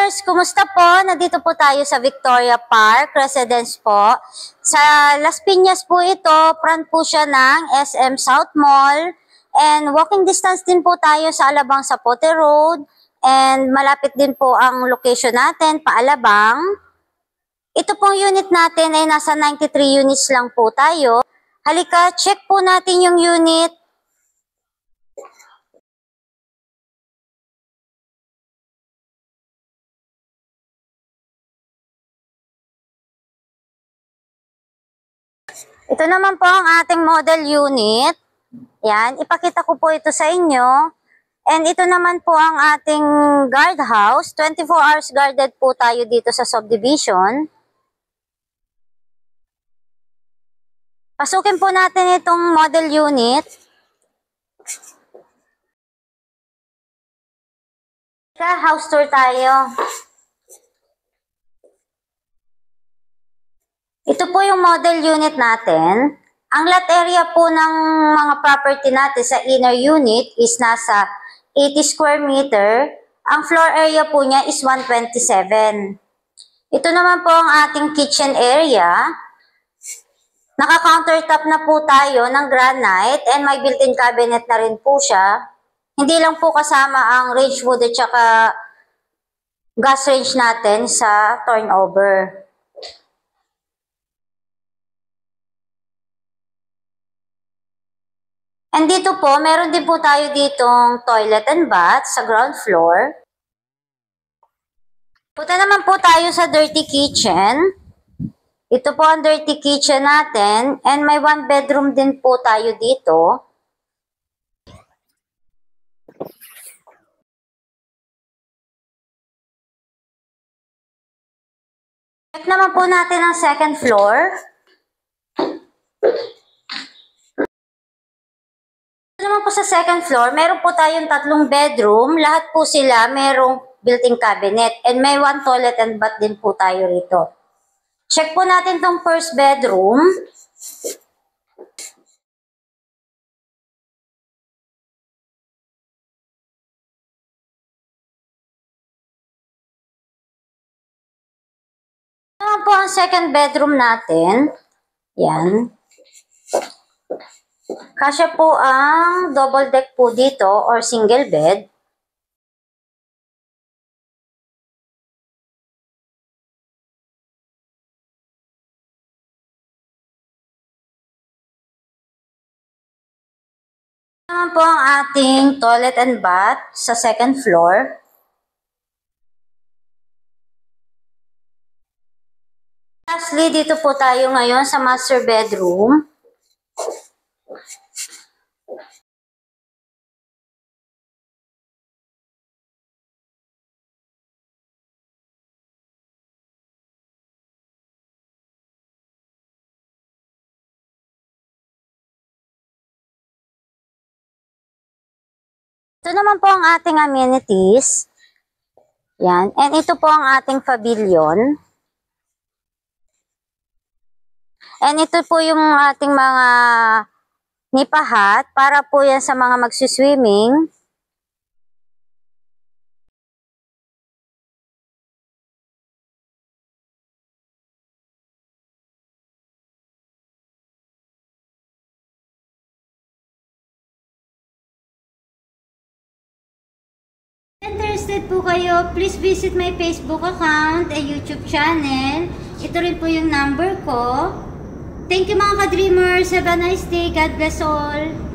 Ka-Dreamers, kumusta po? Nandito po tayo sa Victoria Park Residence po. Sa Las Piñas po ito, front po siya ng SM South Mall. And walking distance din po tayo sa Alabang Zapote Road. And malapit din po ang location natin, Paalabang. Ito pong unit natin ay nasa 93 units lang po tayo. Halika, check po natin yung unit. Ito naman po ang ating model unit. Yan, ipakita ko po ito sa inyo. And ito naman po ang ating guardhouse. 24 hours guarded po tayo dito sa subdivision. Pasukin po natin itong model unit. House tour tayo. Ito po yung model unit natin. Ang lot area po ng mga property natin sa inner unit is nasa 80 square meter. Ang floor area po niya is 127. Ito naman po ang ating kitchen area. Naka-countertop na po tayo ng granite and may built-in cabinet na rin po siya. Hindi lang po kasama ang range wood at saka gas range natin sa turnover. And dito po, meron din po tayo ditong toilet and bath sa ground floor. Punta naman po tayo sa dirty kitchen. Ito po ang dirty kitchen natin. And may 1 bedroom din po tayo dito. Check naman po natin ang second floor. Naman po sa second floor, meron po tayong 3 bedroom. Lahat po sila merong built-in cabinet. And may 1 toilet and bath din po tayo rito. Check po natin tong first bedroom. Naman po ang second bedroom natin. Yan. Kasya po ang double deck po dito or single bed. Ito naman po ang ating toilet and bath sa second floor. Lastly, dito po tayo ngayon sa master bedroom. Ito naman po ang ating amenities. Yan. And ito po ang ating pavilion. And ito po yung ating mga nipahat para po yan sa mga magsuswimming. Interested po kayo, please visit my Facebook account and YouTube channel. Ito rin po yung number ko. Thank you mga ka-dreamers. Have a nice day. God bless all.